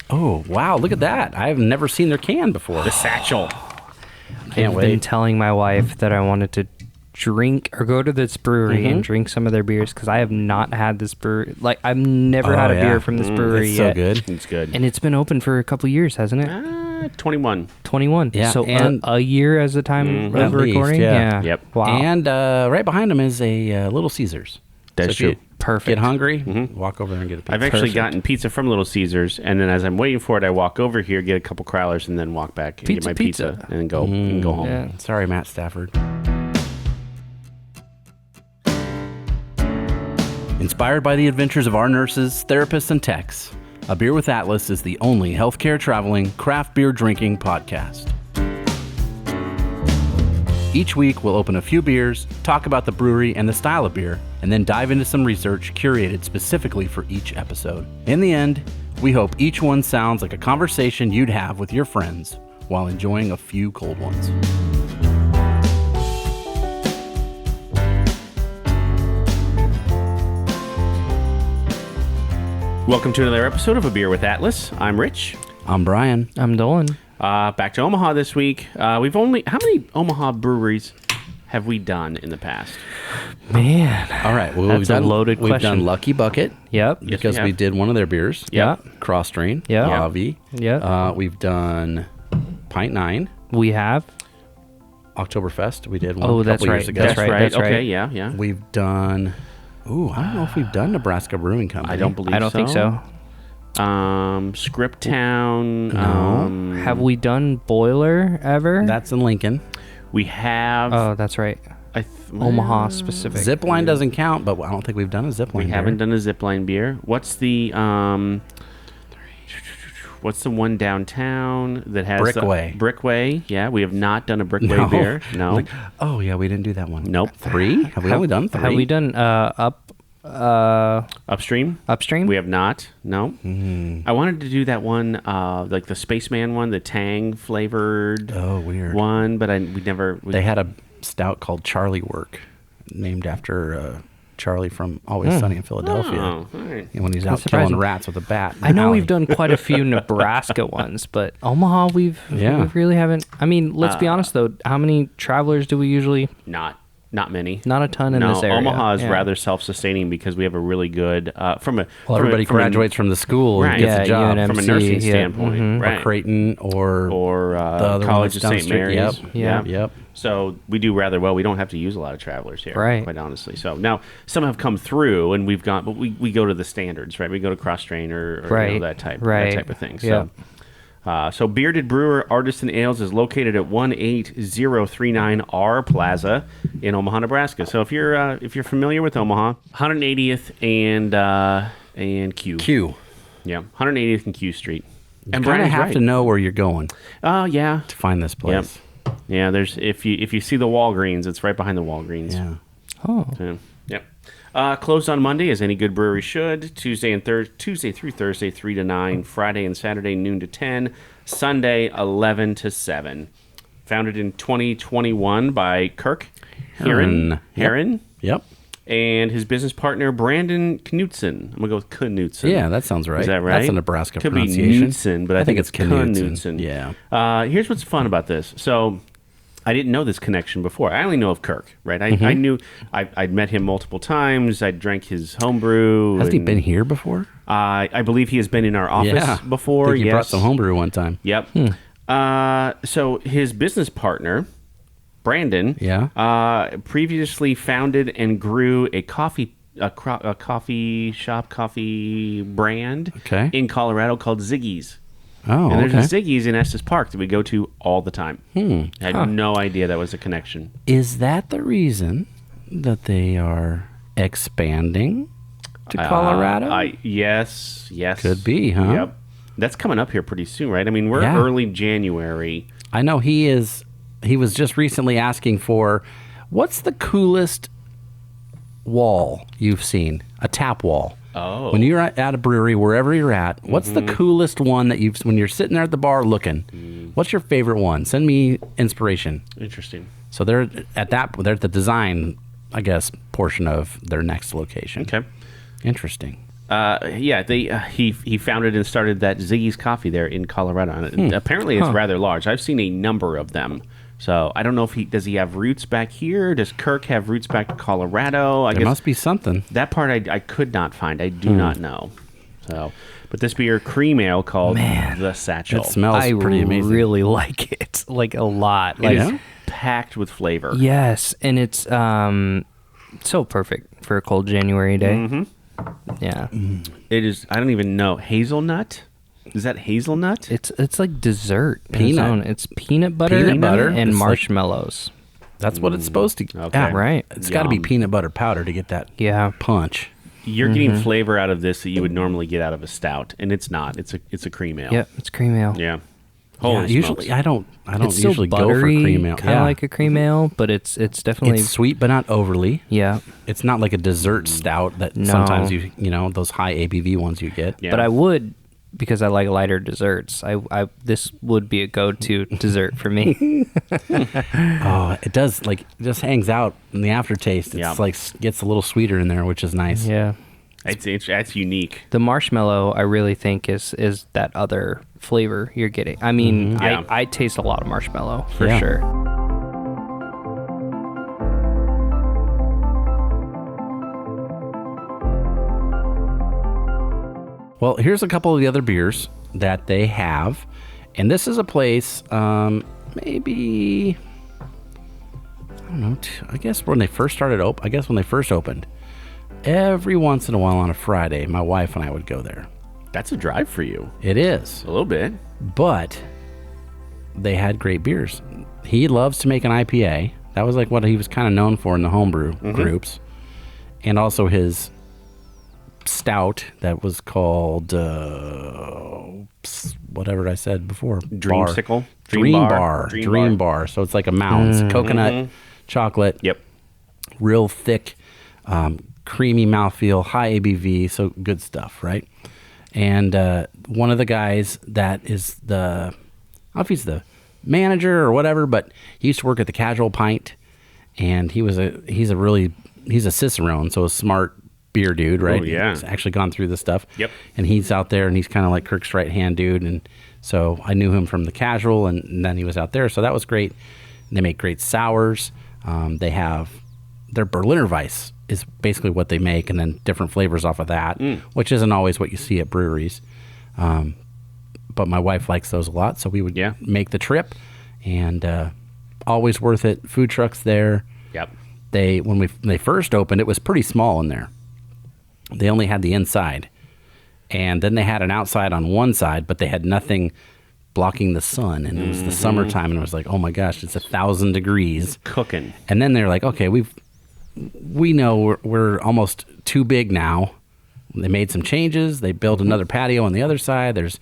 Oh, wow. Look at that. I've never seen their can before. The Satchel. Can't I've wait. been telling my wife that I wanted to drink or go to this brewery and drink some of their beers because I have not had this brewery. Like, I've never had a beer from this brewery it's yet. so good. It's good. And it's been open for a couple years, hasn't it? 21. 21. Yeah, So and- a year as the time At of least, recording? yeah. Yep. Wow. And right behind them is a Little Caesars. That's so if you true. Perfect. Get hungry, walk over there and get a pizza. I've actually gotten pizza from Little Caesars, and then as I'm waiting for it, I walk over here, get a couple crowlers, and then walk back and get my pizza, and then go and go home. Yeah. Sorry, Matt Stafford. Inspired by the adventures of our nurses, therapists, and techs, A Beer with Atlas is the only healthcare traveling, craft beer drinking podcast. Each week, we'll open a few beers, talk about the brewery and the style of beer, and then dive into some research curated specifically for each episode. In the end, we hope each one sounds like a conversation you'd have with your friends while enjoying a few cold ones. Welcome to another episode of A Beer with Atlas. I'm Rich. I'm Brian. I'm Dolan. Back to Omaha this week. How many Omaha breweries have we done in the past? Man. All right, well, That's a loaded we've question. done Lucky Bucket Yep. Yes, because we we have. did one of their beers. Yeah. Cross Strain. Yeah. Yavi. Yeah. We've done Pint 9. We have. Oktoberfest. We did one Oh, a that's couple right. years ago. That's right. Okay, right. yeah. We've done... Ooh, I don't know if we've done Nebraska Brewing Company. I don't believe so. I don't think so. Script Town. No. Have we done Boiler ever? That's in Lincoln. We have. Oh, that's right. Omaha specific. Zipline doesn't count, but I don't think we've done a Zipline. We haven't done a zipline beer. What's the What's the one downtown that has Brickway. Brickway? Yeah, we have not done a Brickway beer. No. Like, oh, yeah, we didn't do that one. Nope. 3? Have we only done 3? Have we done Upstream? Upstream? We have not. No. I wanted to do that one, like the Spaceman one, the Tang flavored Oh, weird. one, but we never. They had a stout called Charlie Work, named after Charlie from Always Sunny in Philadelphia. Oh, all right. And when he's out surprising. killing rats with a bat. in I know the we've alley. done quite a few Nebraska ones, but Omaha we really haven't. I mean, let's be honest though. How many travelers do we usually? Not many. Not a ton in No, this area. Omaha is Yeah. rather self-sustaining because we have a really good Everybody graduates from the school Right. and gets Yeah, a job. UNM. from a MC, nursing yeah. standpoint, right? Or Creighton or or the other one College of that's down the St. street. Mary's. Yep. Yeah. Yep. So we do rather well. We don't have to use a lot of travelers here, Right. quite honestly. So now some have come through, and we've gone, but we go to the standards, right? We go to Cross Strain or Right. that type of thing. Yeah. So Bearded Brewer Artisan Ales is located at 18039 R Plaza in Omaha, Nebraska. So if you're familiar with Omaha, 180th and Q. Q. Yeah, 180th and Q Street. And And kind of Brian's have right. to know where you're going Oh yeah. to find this place. Yeah, there's if you see the Walgreens, it's right behind the Walgreens. Yeah. Oh, So, yep. Closed on Monday, as any good brewery should. Tuesday through Thursday, 3 to 9. Friday and Saturday, noon to 10. Sunday, 11 to 7. Founded in 2021 by Kirk Heron. Heron Yep. and his business partner, Brandon Knutson. I'm going to go with Knutson. Yeah, that sounds right. Is that right? That's a Nebraska Could pronunciation. be Knutson, but I think it's Knutson. Yeah. Here's what's fun about this. So I didn't know this connection before. I only know of Kirk, right? I knew I'd met him multiple times. I drank his homebrew. Hasn't he and, been here before? I believe he has been in our office before. I think he yes. brought some homebrew one time. Yep. So his business partner, Brandon, previously founded and grew a coffee brand in Colorado called Ziggy's. Oh, And there's okay. a Ziggy's in Estes Park that we go to all the time. I had no idea that was a connection. Is that the reason that they are expanding to Colorado? Yes. Could be, huh? Yep. That's coming up here pretty soon, right? I mean, we're Yeah. early January. I know he is. He was just recently asking for, what's the coolest wall you've seen? A tap wall. Oh. When you're at a brewery, wherever you're at, what's the coolest one that you've, when you're sitting there at the bar looking, what's your favorite one? Send me inspiration. Interesting. So they're at the design, I guess, portion of their next location. Okay. Interesting. Yeah, he founded and started that Ziggy's Coffee there in Colorado. And apparently, it's rather large. I've seen a number of them. So I don't know if does he have roots back here? Does Kirk have roots back to Colorado? I There guess must be something. that part I could not find. I do not know. So, but this beer cream ale called the Satchel. It smells pretty amazing. I really like it, like a lot. Like, It is packed with flavor. yes, and it's so perfect for a cold January day. Mm-hmm. Yeah, It is. I don't even know. Hazelnut? Is that hazelnut? it's like dessert. in its Peanut. own. It's peanut butter, Peanut butter. and It's like- marshmallows. That's what it's supposed to. Okay. Yeah, Right. It's got to be Yum. peanut butter powder to get that Yeah. punch. You're getting flavor out of this that you would normally get out of a stout, and it's not. It's a cream ale. Yep, it's cream ale. Yeah. Holy Yeah, usually smokes. I don't It's still usually go buttery, for cream ale. kind of like a cream ale, but it's definitely It's sweet but not overly. yeah. It's not like a dessert stout that No. sometimes you know those high ABV ones you get. Yeah. But I would, because I like lighter desserts. I this would be a go-to dessert for me. Oh, it does it just hangs out in the aftertaste. It's Yeah. gets a little sweeter in there, which is nice. Yeah. It's unique. The marshmallow, I really think is that other flavor you're getting. I mean, Yeah. I taste a lot of marshmallow for Yeah. sure. Well, here's a couple of the other beers that they have, and this is a place maybe I don't know. I guess when they first opened, every once in a while on a Friday, my wife and I would go there. That's a drive for you. It is. A little bit. But they had great beers. He loves to make an IPA. That was like what he was kind of known for in the homebrew groups. And also his stout that was called whatever I said before. Dreamsicle? Dream Bar. So it's like a mounds. Coconut, chocolate. Yep. Real thick, creamy mouthfeel, high ABV. So good stuff, right? And one of the guys that is I don't know if he's the manager or whatever, but he used to work at the Casual Pint, and he's a Cicerone, so a smart beer dude, right? Oh, yeah. He's actually gone through this stuff. Yep. And he's out there, and he's kind of like Kirk's right hand dude, and so I knew him from the Casual, and then he was out there, so that was great. They make great sours. They have their Berliner Weiss is basically what they make, and then different flavors off of that, which isn't always what you see at breweries. But my wife likes those a lot, so we would make the trip, and always worth it. Food trucks there. Yep. When they first opened, it was pretty small in there. They only had the inside, and then they had an outside on one side, but they had nothing blocking the sun, and it was the summertime, and it was like, oh my gosh, it's 1,000 degrees. Cooking. And then they're like, okay, we know we're almost too big now. They made some changes. They built another patio on the other side. There's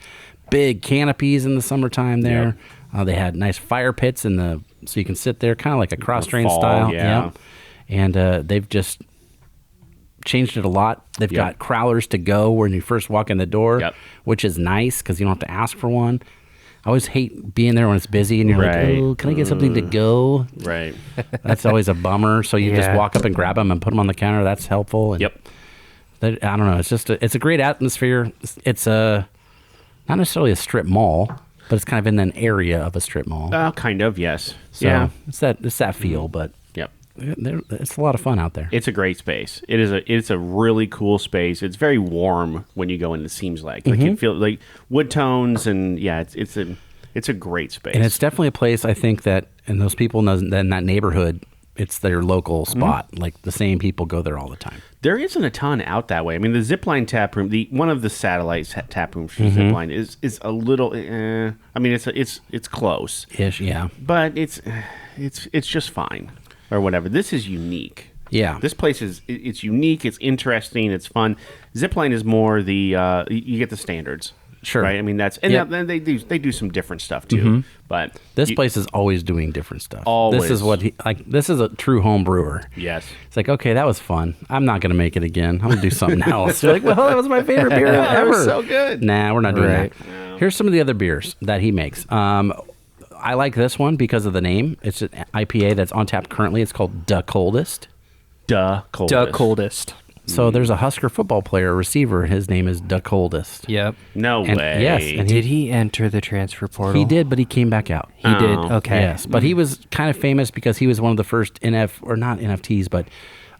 big canopies in the summertime there. They had nice fire pits so you can sit there, kind of like a cross-drain style. Yeah. And they've just changed it a lot. They've got crowlers to go when you first walk in the door, which is nice because you don't have to ask for one. I always hate being there when it's busy and you're like, oh, can I get something to go? Right. That's always a bummer. So you just walk up and grab them and put them on the counter. That's helpful. And I don't know. It's just it's a great atmosphere. It's not necessarily a strip mall, but it's kind of in an area of a strip mall. Kind of, yes. So it's that feel, but Yep. it's a lot of fun out there. It's a great space. It's a really cool space. It's very warm when you go in. It seems like you feel like wood tones, and it's a great space. And it's definitely a place I think that, and those people in that neighborhood, it's their local spot. Like the same people go there all the time. There isn't a ton out that way. I mean, the Zipline tap room, one of the satellite tap rooms for Zipline is a little. I mean, it's close, Ish, yeah. but it's just fine or whatever. This is unique. Yeah. This place it's unique. It's interesting. It's fun. Zipline is more the you get the standards. Sure. Right. I mean then they do some different stuff too. But This place is always doing different stuff. Always. This is this is a true home brewer. Yes. It's like, okay, that was fun. I'm not going to make it again. I'm going to do something else. You're like, well, that was my favorite beer ever. That was so good. Nah, we're not doing Right. that. No. Here's some of the other beers that he makes. I like this one because of the name. It's an IPA that's on tap currently. It's called Da Coldest. Duh. Coldest. The coldest. So there's a Husker football player, a receiver. His name is the Coldest. Yep. No way. Yes, and Did he enter the transfer portal? he did, but he came back out. He did. Okay. Yes, but he was kind of famous because he was one of the first not NFTs, but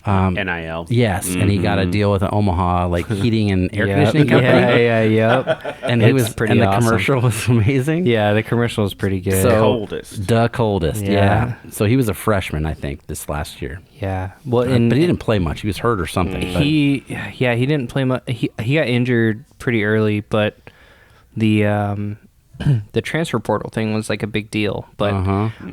NIL. yes, and he got a deal with an Omaha heating and air conditioning company. Yep. And he was pretty and the awesome. commercial was amazing. Yeah, the commercial was pretty good. So Coldest. the Coldest. Yeah. Yeah. So he was a freshman, I think, this last year. yeah. Well, But he didn't play much. He was hurt or something. but- he didn't play much. He got injured pretty early, but the the transfer portal thing was like a big deal. But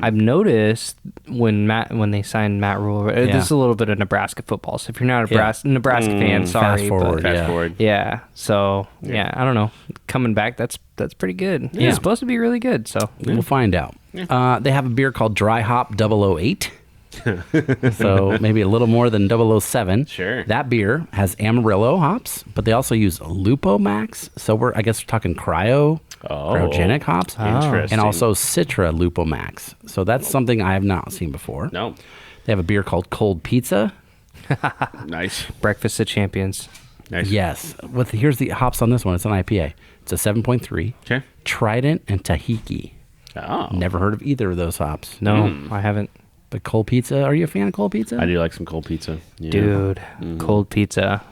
I've noticed when they signed Matt Rule, this is a little bit of Nebraska football. So if you're not a Nebraska fan, sorry, fast forward. Fast forward. yeah. So I don't know. Coming back, that's pretty good. Yeah. It's supposed to be really good. So We'll find out. They have a beer called Dry Hop 008. So maybe a little more than 007. Sure. That beer has Amarillo hops, but they also use Lupo Max. So we're talking cryogenic hops. Interesting. And also Citra Lupo Max. So that's something I have not seen before. No. They have a beer called Cold Pizza. Nice. breakfast of champions. Nice. Yes. Here's the hops on this one. It's an IPA. It's a 7.3. Okay. Trident and Tahiki. Oh. Never heard of either of those hops. No, I haven't. But cold pizza, are you a fan of cold pizza? I do like some cold pizza. Yeah. Dude, cold pizza.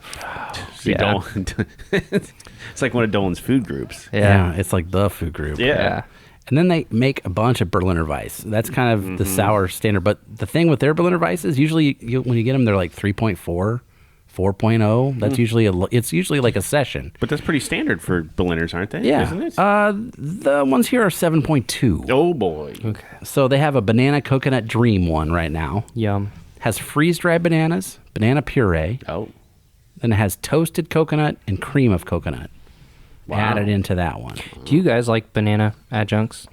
See, Yeah. Dolan- it's like one of Dolan's food groups. Yeah, it's like the food group. Yeah. And then they make a bunch of Berliner Weiss. That's kind of the sour standard. But the thing with their Berliner Weiss is usually when you get them, they're like 3.4, 4.0. That's usually it's usually like a session. But that's pretty standard for Berliners, aren't they? Yeah. Isn't it? The ones here are 7.2. Oh, boy. Okay. So they have a banana coconut dream one right now. Yum. Has freeze-dried bananas, banana puree. Oh. Then it has toasted coconut and cream of coconut Wow. added into that one. Do you guys like banana adjuncts?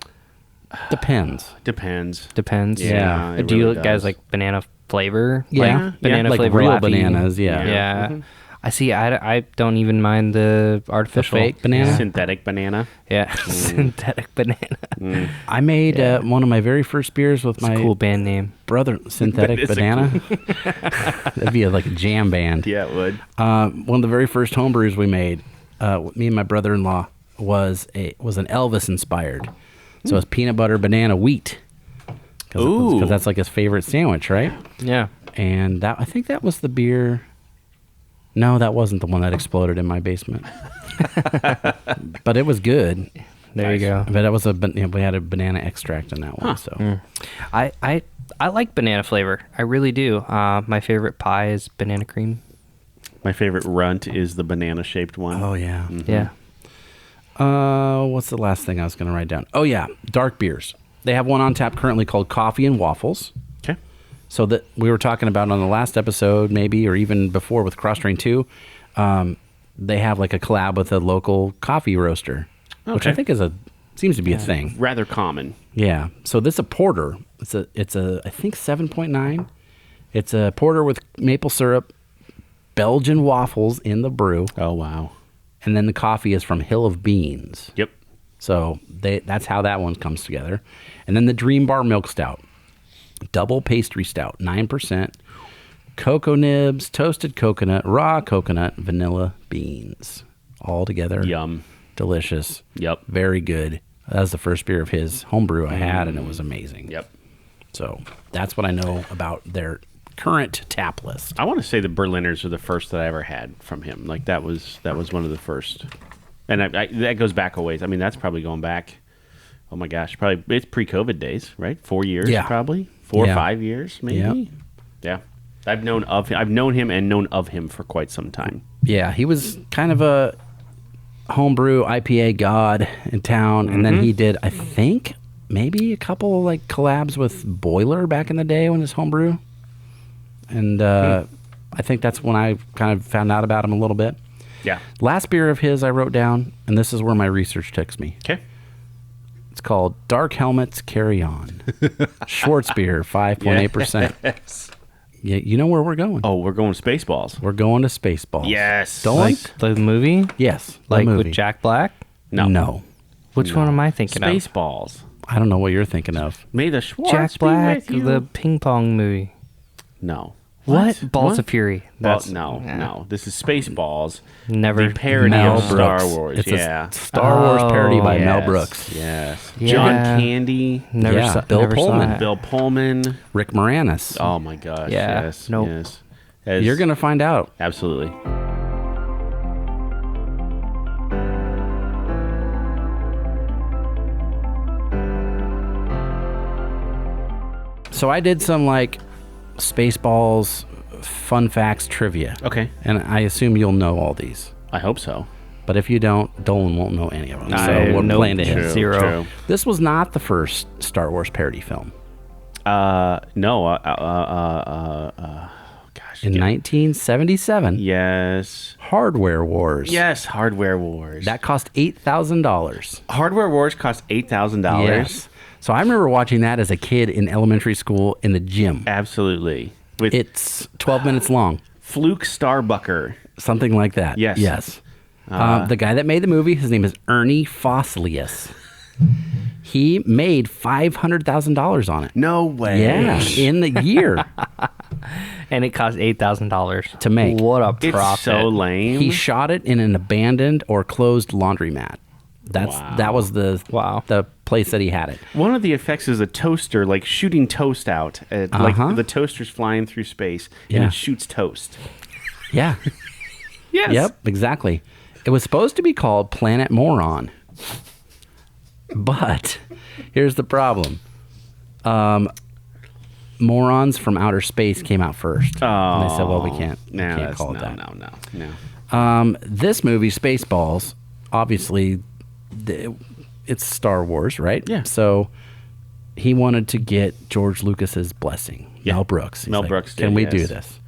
Depends. Depends. Depends. Yeah, it Do you really guys does. like banana flavor? Yeah. Like banana Like flavor real Laffy? bananas, yeah. Yeah. I see. I don't even mind the artificial fake banana? Synthetic banana. Yeah, synthetic banana. I made one of my very first beers with my Cool band name. brother, Synthetic That is a Banana. That'd be like a jam band. Yeah, it would. One of the very first homebrews we made, me and my brother-in-law, was an Elvis inspired. So it's peanut butter banana wheat. Ooh. Because that's like his favorite sandwich, right? Yeah. And I think that was the beer. No, that wasn't the one that exploded in my basement. But it was good. There you go. But it was we had a banana extract in that one. So I like banana flavor. I really do. My favorite pie is banana cream. My favorite runt is the banana-shaped one. oh yeah. Yeah. What's the last thing I was going to write down? Oh yeah, dark beers. They have one on tap currently called Coffee and Waffles. Okay. So that we were talking about on the last episode, maybe, or even before with Cross Train 2, they have like a collab with a local coffee roaster, which I Okay. think seems to be a thing. Rather common. Yeah. So this is a porter. It's a I think 7.9. It's a porter with maple syrup, Belgian waffles in the brew, Oh, wow. and then the coffee is from Hill of Beans. Yep. So that's how that one comes together. And then the Dream Bar Milk Stout. Double pastry stout, 9%. Cocoa nibs, toasted coconut, raw coconut, vanilla beans. All together. Yum. Delicious. Yep. Very good. That was the first beer of his homebrew I had, and it was amazing. Yep. So that's what I know about their current tap list. I want to say the Berliners are the first that I ever had from him. Like that was one of the first, and that goes back a ways. I mean, that's probably going back. Oh my gosh, probably it's pre-COVID days, right? 4 years, Yeah. probably 4 Yeah. or 5 years, maybe. Yeah, I've known him and known of him for quite some time. Yeah, he was kind of a homebrew IPA god in town, and then he did, I think, maybe a couple like collabs with Boiler back in the day when his homebrew, and I think that's when I kind of found out about him a little bit. Yeah. Last beer of his I wrote down, and this is where my research takes me. Okay. It's called Dark Helmets Carry On. Schwartz beer, 5.8%. Yes. Yeah, you know where we're going. Oh, we're going Spaceballs. We're going to Spaceballs. Yes. Don't Like the movie? Yes. the Like movie. with Jack Black? No. Which one am I thinking of? Spaceballs. I don't know what you're thinking of. May the Schwartz Jack be Black, with you. the ping pong movie. No. What? Balls of Fury. No. This is Spaceballs. Never. The parody Mel of Star Brooks. Wars. It's yeah. a Star Wars parody by Mel Yes, Brooks. Yes. Yeah. John Candy. Never Yeah, saw, Bill never saw Pullman. it. Bill Pullman. Rick Moranis. Oh my gosh. Yeah. Yes. Nope. Yes. You're going to find out. Absolutely. So I did some like Spaceballs fun facts trivia. Okay. And I assume you'll know all these. I hope so. But if you don't, Dolan won't know any of them. So we're nope. playing to him. True, Zero. true. This was not the first Star Wars parody film. No. Gosh. In 1977, Yes. Hardware Wars. Yes. Hardware Wars. That cost $8,000. Hardware Wars cost $8,000. Yes. So I remember watching that as a kid in elementary school in the gym. Absolutely. With It's 12 minutes long. Fluke Starbucker. Something like that. Yes. Yes. The guy that made the movie, his name is Ernie Fossilius. He made $500,000 on it. No way. Yeah, in the year And it cost $8,000 to make. What a It's profit! so lame. He shot it in an abandoned or closed laundromat. That was the place that he had it. One of the effects is a toaster, like shooting toast out. Like the toaster's flying through space, and Yeah. it shoots toast. Yeah. Yes. Yep, exactly. It was supposed to be called Planet Moron. But here's the problem. Morons from Outer Space came out first. And they said, well, we can't call it that. No. This movie, Spaceballs, obviously, it's Star Wars, right? Yeah. So he wanted to get George Lucas's blessing. Yeah. Mel Brooks. He's Mel like, Brooks did, can we do yes. this?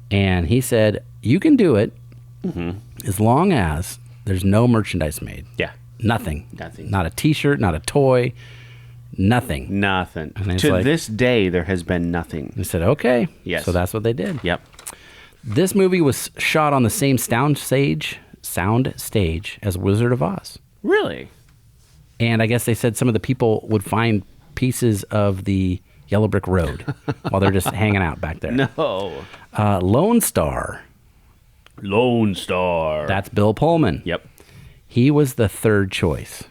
And he said, you can do it as long as there's no merchandise made. Yeah. Nothing. Nothing. Not a T-shirt, not a toy, nothing. Nothing. it's To like- this day, there has been nothing. He said, okay. Yes. So that's what they did. Yep. This movie was shot on the same sound stage as Wizard of Oz. Really? And I guess they said some of the people would find pieces of the Yellow Brick Road while they're just hanging out back there. No. Lone Star, Lone Star. that's Bill Pullman. Yep. He was the third choice.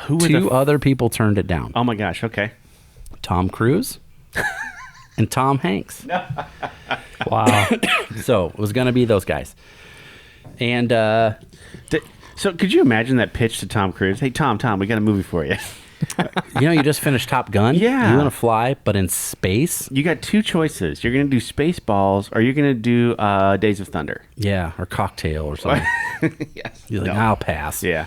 Who were Two other people turned it down. Oh my gosh. Okay. Tom Cruise and Tom Hanks. Wow. So it was going to be those guys. And So could you imagine that pitch to Tom Cruise? Hey, Tom, we got a movie for you. you just finished Top Gun. Yeah. You want to fly, but in space? You got two choices. You're going to do Spaceballs or you're going to do Days of Thunder. Yeah, or Cocktail or something. Yes. You're like, No. I'll pass. Yeah.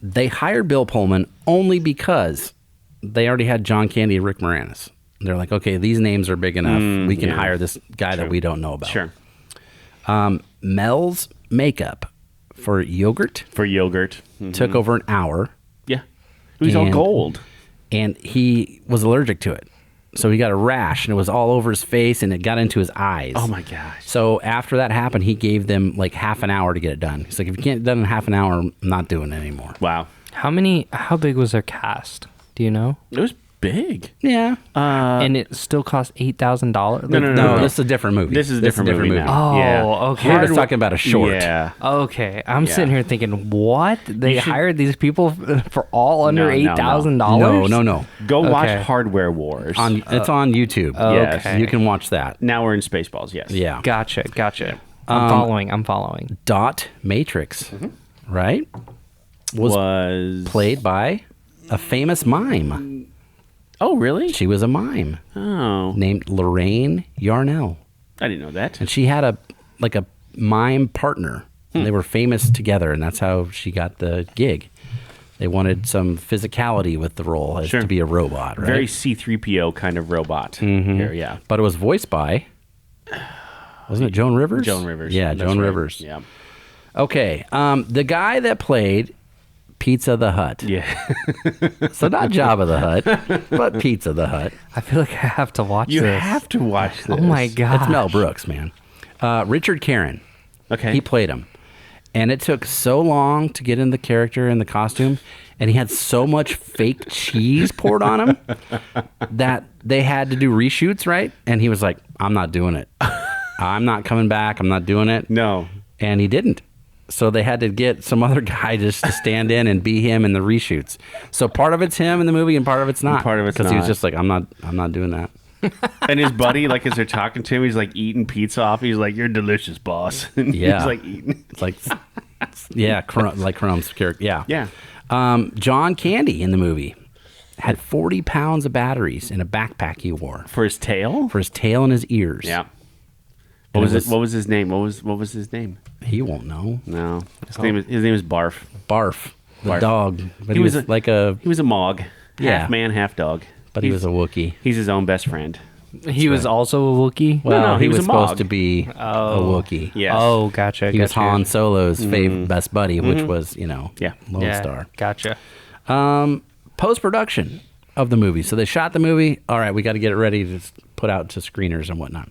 They hired Bill Pullman only because they already had John Candy and Rick Moranis. They're like, okay, these names are big enough. We can yeah. hire this guy that we don't know about. Sure. Mel's makeup for yogurt For yogurt. took over an hour, Yeah. It was all And- gold. and he was allergic to it. So he got a rash, and it was all over his face, and it got into his eyes. Oh my gosh. So after that happened, he gave them like half an hour to get it done. He's like, if you can't get it done in half an hour, I'm not doing it anymore. Wow. How big was their cast? Do you know? It was big. Yeah. And it still cost $8,000. No. This is a different movie. This is a different movie now. Oh, Yeah. okay. We're just talking about a short. Yeah. Okay, I'm Yeah. sitting here thinking, what? They should- hired these people for all under No, no, no. $8,000? No. Go watch Okay. Hardware Wars. It's on YouTube. Yes. okay. You can watch that. Now we're in Spaceballs, yes. Yeah. Gotcha. I'm following. Dot Matrix, right? Was Played by a famous mime. Oh, really? She was a mime Oh. named Lorraine Yarnell. I didn't know that. And she had a mime partner. And they were famous together, and that's how she got the gig. They wanted some physicality with the role as Sure. to be a robot, right? Very C-3PO kind of robot. Here, yeah. But it was voiced by, wasn't it Joan Rivers? Joan Rivers. Yeah, That's Joan right. Rivers. Yeah. Okay, the guy that played Pizza the Hut. Yeah. So not Jabba the Hutt, but Pizza the Hut. I feel like I have to watch You this. have to watch this. Oh my god. It's Mel Brooks, man. Richard Caron. Okay. He played him. And it took so long to get in the character and the costume, and he had so much fake cheese poured on him that they had to do reshoots, right? And he was like, I'm not doing it. I'm not coming back. I'm not doing it. No. And he didn't. So they had to get some other guy just to stand in and be him in the reshoots. So part of it's him in the movie and part of it's not. Part of it's because he was not. just like, I'm not doing that. And his buddy, like, as they're talking to him, he's like eating pizza off. He's like, "You're delicious, boss." And Yeah. he's like eating. It's like, yeah, like Crumb's character. Yeah. Yeah. John Candy in the movie had 40 pounds of batteries in a backpack he wore For his tail? for his tail and his ears. Yeah. And What was it it? What was his name? What was his name? He won't know. No. His name is Barf. Barf, the Barf. dog. But He he was was a- like a, He was a Mog. Yeah. Half man, half dog. but he was a Wookiee. He's his own best friend. He was also a Wookiee? Well, no, he he was was a supposed Mog. to be a Wookiee. Yes. Oh, gotcha. He was gotcha. Han Solo's best buddy, which was, Yeah. Lone Yeah, Star. gotcha. Post-production of the movie. So they shot the movie. All right, we got to get it ready to put out to screeners and whatnot.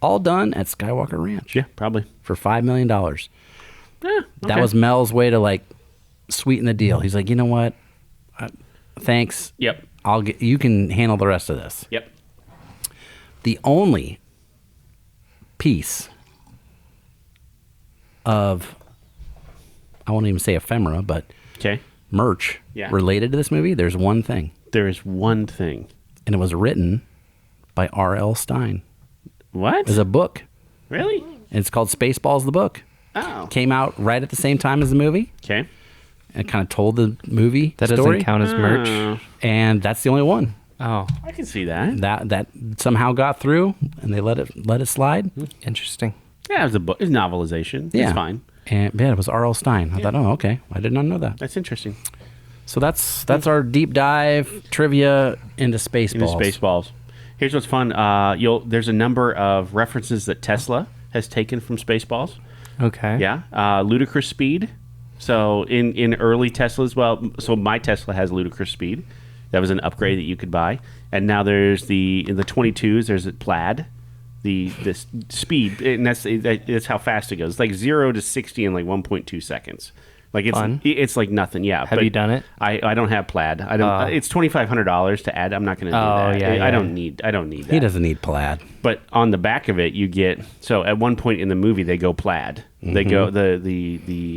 All done at Skywalker Ranch. Yeah, probably. For $5 million. Yeah, That was Mel's way to like sweeten the deal. He's like, you know what? Thanks. Yep. You can handle the rest of this. Yep. The only piece of, I won't even say ephemera, but Okay. merch Yeah. related to this movie, there's one thing. There is one thing. And it was written by R.L. Stein. What? It's a book. Really? And it's called Spaceballs the book. Oh. Came out right at the same time as the movie. Okay. And kind of told the movie That story. doesn't count as merch. And that's the only one. Oh, I can see that. That somehow got through, and they let it slide. interesting. Yeah, it was a book. It's novelization. Yeah, It's fine. And yeah, it was R.L. Stein. I thought, oh, okay, I did not know that. That's interesting. So that's our deep dive trivia into Spaceballs. Into Spaceballs. Here's what's fun. There's a number of references that Tesla has taken from Spaceballs. Okay. Yeah. Ludicrous speed. So in early Teslas, so my Tesla has ludicrous speed. That was an upgrade that you could buy. And now in the 22s, there's a plaid. This speed, and that's how fast it goes. It's like 0 to 60 in like 1.2 seconds. Like it's like nothing. Yeah. Have you done it? I don't have plaid. I don't. It's $2,500 to add. I'm not going to do that. Yeah, I don't need that. He doesn't need plaid. But on the back of it, you get. So at one point in the movie, they go plaid. They go the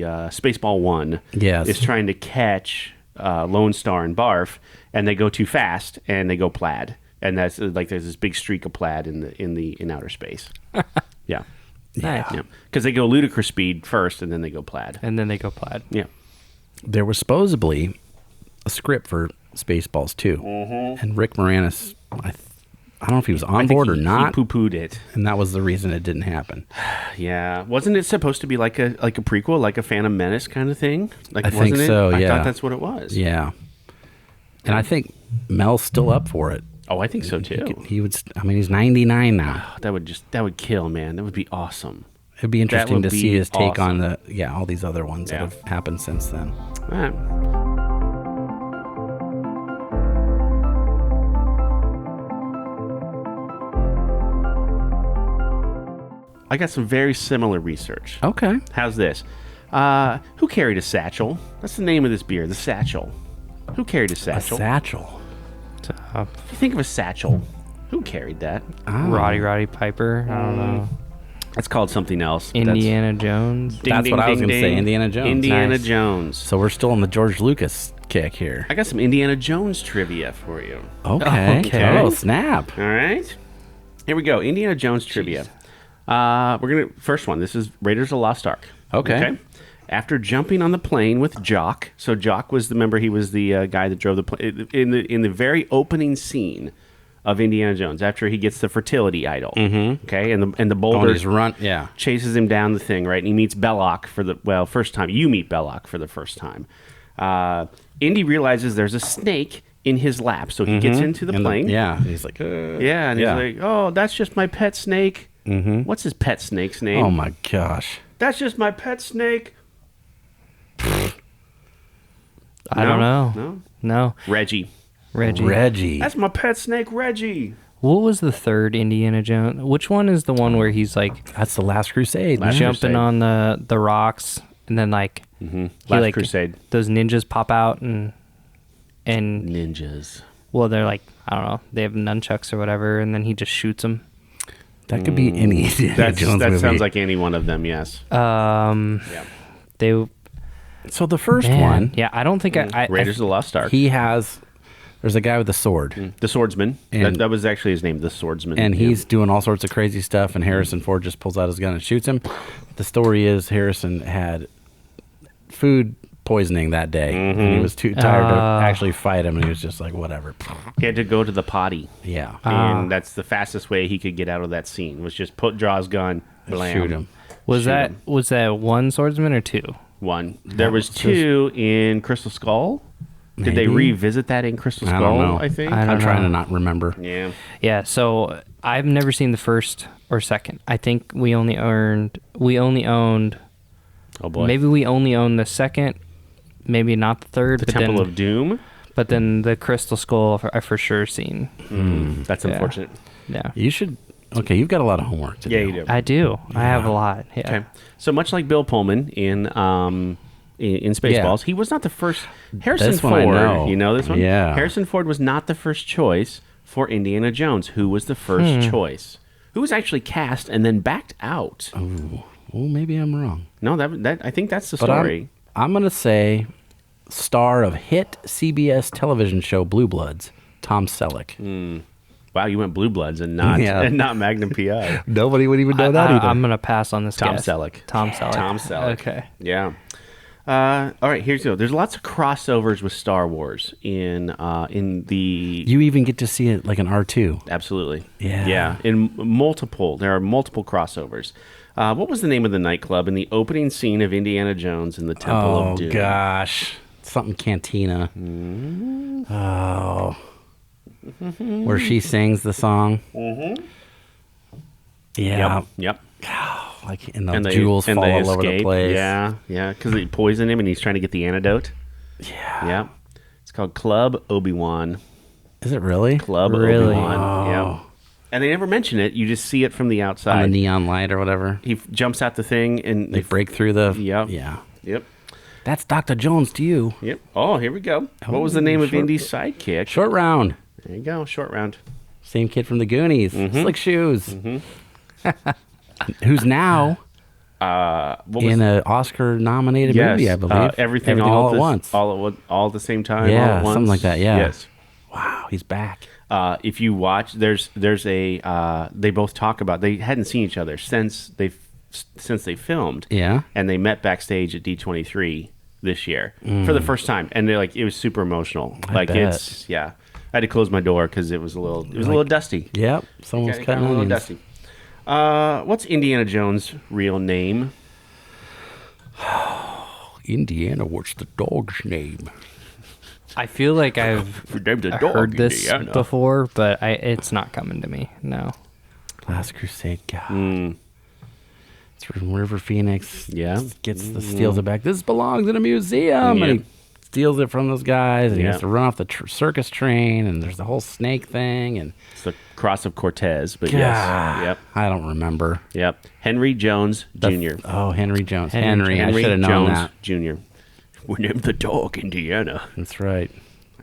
Spaceball 1. Yes. Is trying to catch Lone Star and Barf, and they go too fast, and they go plaid, and that's like there's this big streak of plaid in outer space. Yeah. Nice. Yeah, because they go ludicrous speed first, and then they go plaid. And then they go plaid. Yeah, There was supposedly a script for Spaceballs 2. And Rick Moranis, I don't know if he was on board or not, He poo-pooed it. and that was the reason it didn't happen. Yeah, wasn't it supposed to be like a prequel, like a Phantom Menace kind of thing? Like, I think wasn't so, it? yeah. I thought that's what it was. Yeah. And I think Mel's still up for it. Oh, I think so too. He would. He's 99 now. That would kill, man. That would be awesome. It'd be interesting would to see be his take awesome. on all these other ones that Yeah. have happened since then. All right. I got some very similar research. Okay. How's this? Who carried a satchel? That's the name of this beer, the Satchel. Who carried a A satchel? satchel. If you think of a satchel, who carried that? Roddy Piper. I don't know. That's called something else. but Indiana Jones. Ding, That's ding, what I was ding, gonna say, ding. Indiana Jones. Indiana Nice. Jones. So we're still on the George Lucas kick here. I got some Indiana Jones trivia for you. Okay. Okay. Oh, snap. All right. Here we go. Indiana Jones trivia. First one. This is Raiders of the Lost Ark. Okay. After jumping on the plane with Jock, so Jock was he was the guy that drove the plane in the very opening scene of Indiana Jones. After he gets the fertility idol, okay, and the boulder Yeah. chases him down the thing, right, and he meets Belloc first time. You meet Belloc for the first time. Indy realizes there's a snake in his lap, so he gets into the plane. And he's like, Yeah, and he's like, "Oh, that's just my pet snake." What's his pet snake's name? oh my gosh. That's just my pet snake. I don't know. No, No. Reggie. Reggie. That's my pet snake, Reggie. What was the third Indiana Jones? Which one is the one where he's like That's the Last Crusade. Last man. jumping Crusade. on the rocks and then like Last Crusade. those ninjas pop out and Ninjas. well, they're like, I don't know, they have nunchucks or whatever, and then he just shoots them. That could be any Indiana Jones That movie. sounds like any one of them. Yes. Yeah. They. So the first Man, one, yeah, I don't think Raiders of the Lost Ark. there's a guy with a sword. The Swordsman. And- That was actually his name, the Swordsman. And he's doing all sorts of crazy stuff, and Harrison Ford just pulls out his gun and shoots him. The story is Harrison had food poisoning that day, and he was too tired to actually fight him, and he was just like, whatever. He had to go to the potty. Yeah. And that's the fastest way he could get out of that scene, was just draw his gun, blam. Shoot him. was that one swordsman or two? One. There was two in Crystal Skull. Did they Maybe. revisit that in Crystal I Skull, don't know. I think? I don't I'm trying know. to not remember. Yeah. Yeah, so I've never seen the first or second. I think we only owned. Oh, boy. Maybe we only owned the second. Maybe not the third. The but Temple then, of Doom? But then the Crystal Skull, I've for sure seen. That's Yeah. unfortunate. Yeah, You should. Okay, you've got a lot of homework to do. Yeah, you do. I do. I have a lot. Yeah. Okay. So much like Bill Pullman in Spaceballs, he was not the first. Harrison This one Ford, I know. you know this one? Yeah. Harrison Ford was not the first choice for Indiana Jones. Who was the first choice? Who was actually cast and then backed out? Well, maybe I'm wrong. No, that I think that's the But story. I'm going to say star of hit CBS television show Blue Bloods, Tom Selleck. Wow, you went Blue Bloods and not Yeah. and not Magnum PI. Nobody would even know that either. I'm gonna pass on this. Tom guess. Selleck. Tom Selleck. Tom Selleck. Okay. Yeah. All right, here's the deal. There's lots of crossovers with Star Wars in the You even get to see it like an R2. absolutely. Yeah. Yeah. There are multiple crossovers. What was the name of the nightclub in the opening scene of Indiana Jones in the Temple Oh, of Doom? gosh. Something Cantina. Oh. Where she sings the song. Yeah. Yep. Like, and the jewels fall all over the place. Yeah, yeah, because they poison him and he's trying to get the antidote. Yeah. Yeah. It's called Club Obi-Wan. Is it really? Club Really? Obi-Wan. Oh. Yeah. And they never mention it. You just see it from the On outside. the neon light or whatever. He jumps out the thing and They break through the... Yep. Yeah. Yep. That's Dr. Jones to you. Yep. Oh, here we go. What was the name of Indy's sidekick? Short round. There you go. Short round. Same kid from the Goonies. Slick shoes. Who's now What was in an Oscar-nominated yes, movie, I believe. everything all at at once. all at the same time. Yeah, all at once. something like that, yeah. Yes. Wow, he's back. If you watch, there's a they both talk about they hadn't seen each other since they filmed. Yeah. And they met backstage at D23 this year for the first time, and they're like, it was super emotional. bet. It's I had to close my door because it was a little dusty. Yep, someone's Kinda cutting a little onions. dusty. What's Indiana Jones' real name? Indiana, what's the dog's name? I feel like I've Named the dog heard this Indiana. before, but it's not coming to me. No. Last Crusade, God. It's from River Phoenix. Yeah. Steals it back. This belongs in a museum. Yeah. And he steals it from those guys, and he Yeah. has to run off the circus train, and there's the whole snake thing, and It's the Cross of Cortez, but God, yes, yep, I don't remember. yep. Henry Jones Jr. Oh, Henry Jones. Henry I should have known Jones that. Jr. We named the dog Indiana. That's right.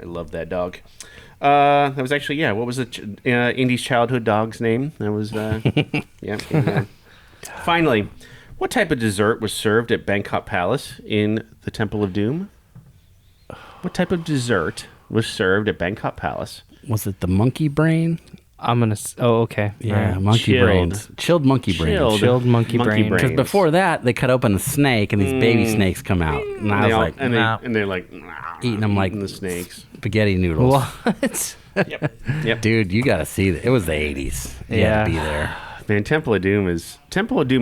I love that dog. That was actually what was Indy's childhood dog's name? That was yeah. Finally, what type of dessert was served at Bangkok Palace in the Temple of Doom? What type of dessert was served at Bangkok Palace? Was it the monkey brain? I'm gonna. Oh, okay. Yeah, All right. monkey Chilled. brains. Chilled monkey brains. Chilled monkey brain. Because before that, they cut open a snake, and these baby snakes come out. And I was like, nah, they're like eating them like the snakes. spaghetti noodles. What? Yep. Dude, you got to see that. It was the 80s. You Yeah. had to be there. Man, Temple of Doom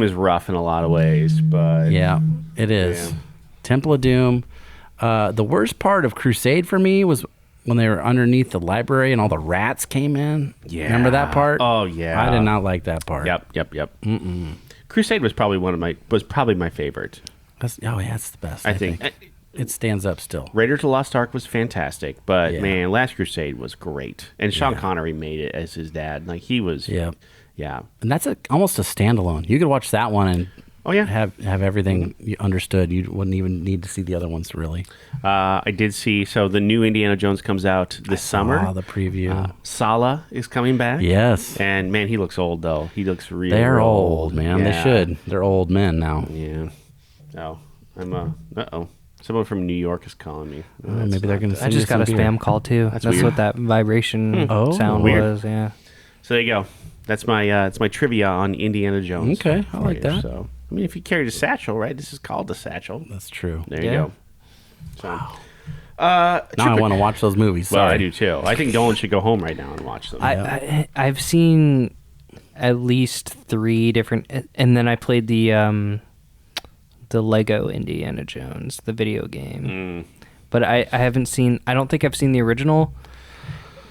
is rough in a lot of ways, but Yeah, it is. Yeah. Temple of Doom. The worst part of Crusade for me was when they were underneath the library and all the rats came in. Yeah. Remember that part? Oh, yeah. I did not like that part. Yep. Crusade was probably my favorite. Oh, yeah, it's the best. I think. It stands up still. Raiders of the Lost Ark was fantastic, but Yeah. man, Last Crusade was great, and Sean Connery made it as his dad. Like he was. Yeah. Yeah. And that's almost a standalone. You could watch that one and Oh, yeah. have everything you understood. You wouldn't even need to see the other ones, really. I did see, so the new Indiana Jones comes out this summer. Oh, the preview. Sala is coming back. Yes. And, man, he looks old, though. He looks really They're old, man. Yeah. They should. They're old men now. Yeah. Oh, uh-oh. Someone from New York is calling me. Oh, maybe they're going to I send you just got a some beer. spam call too. That's weird. what that vibration Oh, sound weird. was. Yeah. So there you go. That's my it's my trivia on Indiana Jones. Okay, I for like you. that. So I mean, if you carried a satchel, right? This is called the satchel. That's true. There you Yeah. go. So, Now I want to watch those movies. Well, Sorry. I do too. I think Dolan should go home right now and watch them. I've seen at least 3 different, and then I played the Lego Indiana Jones, the video game. But I haven't seen. I don't think I've seen the original.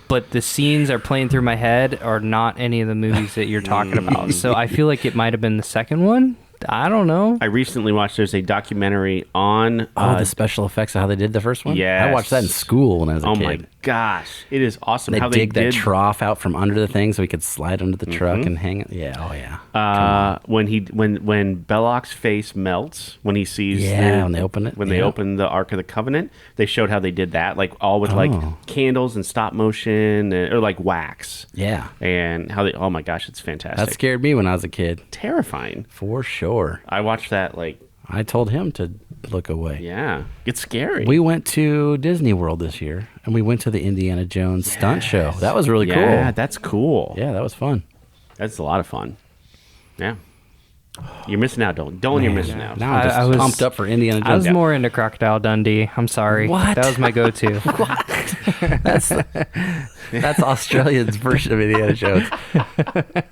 But the scenes are playing through my head are not any of the movies that you're talking about. So I feel like it might have been the second one. I don't know. I recently watched. There's a documentary on. the special effects of how they did the first one? Yes. I watched that in school when I was a Oh kid. my gosh, it is awesome They how dig they that did. trough out from under the thing so he could slide under the truck and hang it. Yeah, oh yeah. When Belloc's face melts when he sees when they open it. when they open the Ark of the Covenant, they showed how they did that, like all with like candles and stop motion or like wax. Yeah. And how they, oh my gosh, it's fantastic. That scared me when I was a kid. Terrifying. For sure. I watched that like, I told him to look away. yeah, it's scary. We went to Disney World this year, and we went to the Indiana Jones stunt show. That was really yeah, cool. that's cool. Yeah, that was fun. That's a lot of fun. Yeah. You're missing out, Dolan. Dolan, you're missing out. Now I'm just I was- pumped up for Indiana I was Jones. more into Crocodile Dundee. I'm sorry. What? That was my go-to. That's Australia's version of Indiana Jones.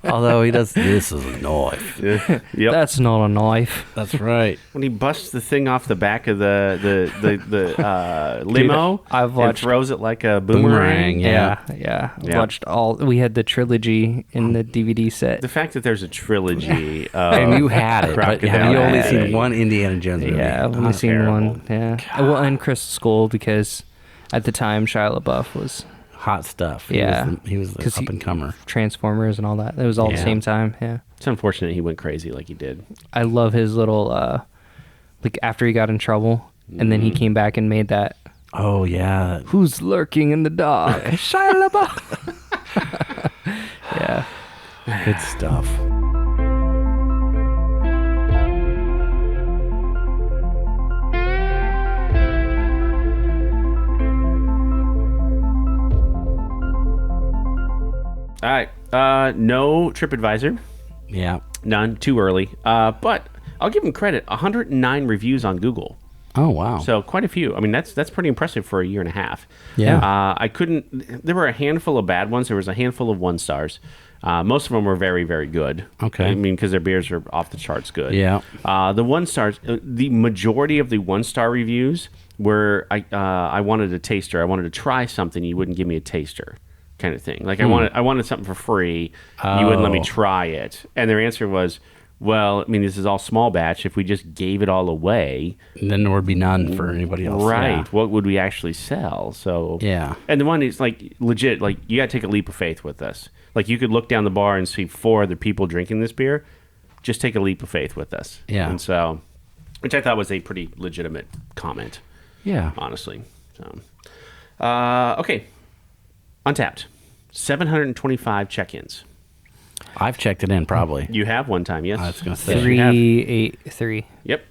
Although he does, this is a knife. Yep. That's not a knife. That's right. When he busts the thing off the back of the limo I've and watched- throws it like a boomerang. Boomerang, yeah. Yeah. Yeah. Watched all. We had the trilogy in the DVD set. The fact that there's a trilogy And of you had it, but Crocodile have you only Dundee. seen one Indiana Jones movie? Yeah, I've only seen terrible. one. Yeah. Well, and Crystal Skull because at the time Shia LaBeouf was Hot stuff. Yeah. He was the 'Cause up and comer. Transformers and all that. It was all at the Yeah. same time. Yeah. It's unfortunate he went crazy like he did. I love his little like after he got in trouble and then he came back and made that Oh, yeah. "Who's lurking in the dark?" Shia LaBeouf. Yeah. Good stuff. All right. No TripAdvisor. Yeah. None. Too early. But I'll give him credit. 109 reviews on Google. Oh, wow. So quite a few. I mean, that's pretty impressive for a year and a half. Yeah. I couldn't. There were a handful of bad ones. There was a handful of 1 stars. Most of them were very, very good. Okay. I mean, because their beers are off the charts good. Yeah. The 1 stars. The majority of the 1-star reviews were I wanted a taster. I wanted to try something. You wouldn't give me a taster, kind of thing. Like I wanted something for free. You wouldn't let me Oh. try it. And their answer was, well, I mean, this is all small batch. If we just gave it all away, Then there would be none for anybody else. right? What would we actually sell? So Yeah. And the one is like legit. Like you got to take a leap of faith with this. Like you could look down the bar and see 4 other people drinking this beer. Just take a leap of faith with us. Yeah. And so, which I thought was a pretty legitimate comment, Yeah. honestly. So, okay, Untapped, 725 check-ins. I've checked it in, probably. You have one time, yes. I was gonna say. Yes, you have. 383. Yep.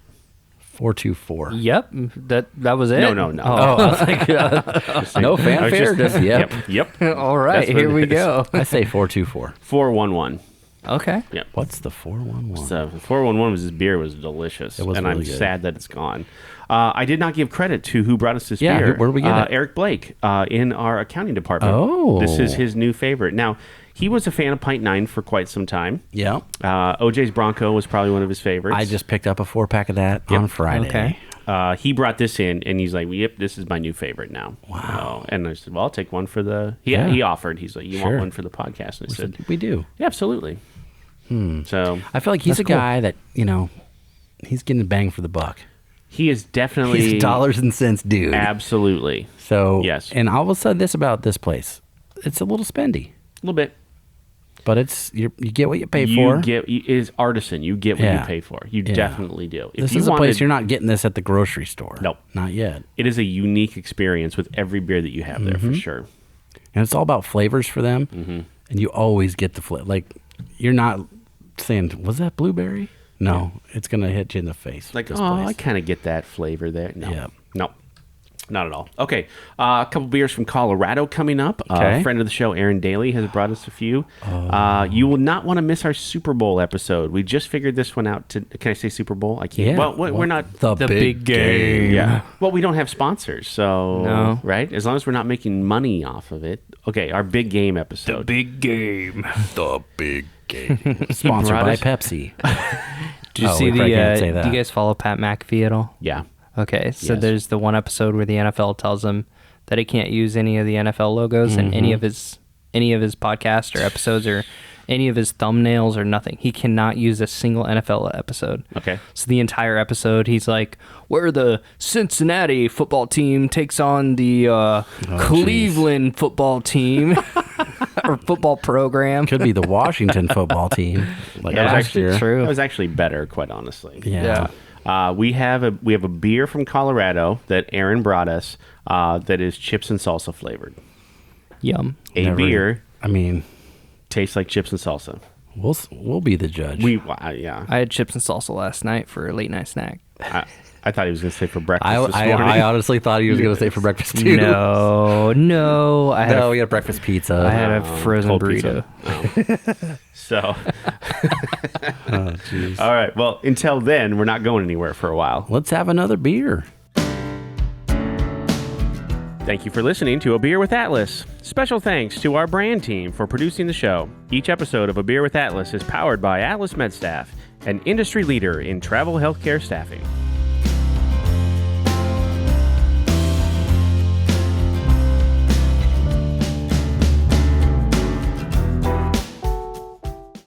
424. Yep. That was it. No. Oh, I was like, no fanfare. Just, yep. Yep. All right, That's what here it we is. go. I say 424. 411. Okay. Yep. What's the 411? So 411 was his beer was delicious, It was and really I'm good. sad that it's gone. I did not give credit to who brought us this Yeah, beer. where did we get it? Eric Blake in our accounting department. Oh. This is his new favorite. Now, he was a fan of Pint 9 for quite some time. Yeah. OJ's Bronco was probably one of his favorites. I just picked up a 4-pack of that on Friday. Okay. He brought this in, and he's like, "Yep, this is my new favorite now." Wow. And I said, "Well, I'll take one for the." Yeah. He offered. He's like, "You want Sure. one for the podcast?" And I said, We do. "Yeah, absolutely." So I feel like he's That's a cool. guy that, he's getting a bang for the buck. he is definitely He's a dollars and cents dude. Absolutely, So, Yes. And I will say this about this place. It's a little spendy. a little bit. but you get what you pay for. Is artisan. You get what you pay for. You definitely do. This is a place you're not getting this at the grocery store. Nope. Not yet. It is a unique experience with every beer that you have there, for sure. And it's all about flavors for them. Mm-hmm. And you always get the flavor. Like, you're not saying, was that blueberry? No. It's going to hit you in the face. Like, I kind of get that flavor there. No. No. Not at all. Okay, a couple beers from Colorado coming up. A friend of the show, Aaron Daly, has brought us a few. You will not want to miss our Super Bowl episode. We just figured this one out. Can I say Super Bowl? I can't. Yeah. Well, we're not... The big game. Yeah. Well, we don't have sponsors, so... No. Right? As long as we're not making money off of it. Okay, our big game episode. The big game. The big game. Sponsored by Pepsi. Did you see do you guys follow Pat McAfee at all? Yeah. Okay, so there's the one episode where the NFL tells him that he can't use any of the NFL logos in any of his podcasts or episodes or any of his thumbnails or nothing. He cannot use a single NFL episode. Okay. So the entire episode, he's like, where the Cincinnati football team takes on the Cleveland football team or football program. Could be the Washington football team. Like that true. was actually better, quite honestly. Yeah. We have a beer from Colorado that Aaron brought us that is chips and salsa flavored. Yum. Beer. I mean, tastes like chips and salsa. We'll be the judge. Yeah. I had chips and salsa last night for a late night snack. I thought he was going to say for breakfast this morning. I honestly thought he was going to say for breakfast too. No. We had breakfast pizza. I had a frozen burrito. So. All right. Well, until then, we're not going anywhere for a while. Let's have another beer. Thank you for listening to A Beer with Atlas. Special thanks to our brand team for producing the show. Each episode of A Beer with Atlas is powered by Atlas MedStaff, an industry leader in travel healthcare staffing.